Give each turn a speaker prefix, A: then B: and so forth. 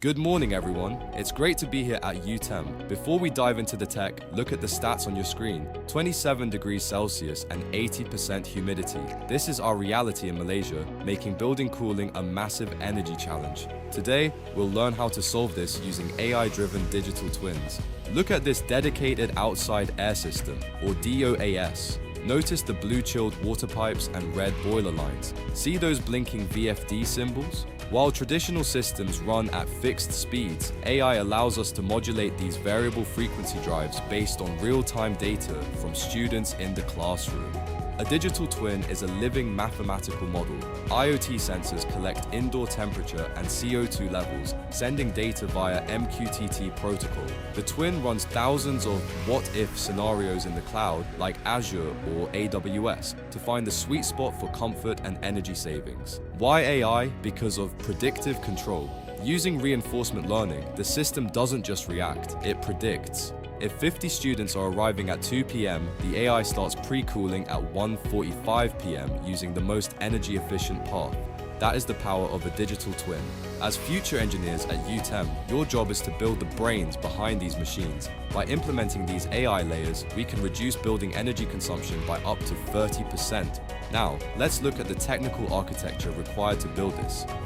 A: Good morning, everyone. It's great to be here at UTeM. Before we dive into the tech, look at the stats on your screen. 27 degrees Celsius and 80% humidity. This is our reality in Malaysia, making building cooling a massive energy challenge. Today, we'll learn how to solve this using AI-driven digital twins. Look at this dedicated outside air system, or DOAS. Notice the blue chilled water pipes and red boiler lines. See those blinking VFD symbols? While traditional systems run at fixed speeds, AI allows us to modulate these variable frequency drives based on real-time data from students in the classroom. A digital twin is a living mathematical model. IoT sensors collect indoor temperature and CO2 levels, sending data via MQTT protocol. The twin runs thousands of what-if scenarios in the cloud, like Azure or AWS, to find the sweet spot for comfort and energy savings. Why AI? Because of predictive control. Using reinforcement learning, the system doesn't just react, it predicts. If 50 students are arriving at 2 p.m., the AI starts pre-cooling at 1:45 p.m. using the most energy-efficient path. That is the power of a digital twin. As future engineers at UTeM, your job is to build the brains behind these machines. By implementing these AI layers, we can reduce building energy consumption by up to 30%. Now, let's look at the technical architecture required to build this.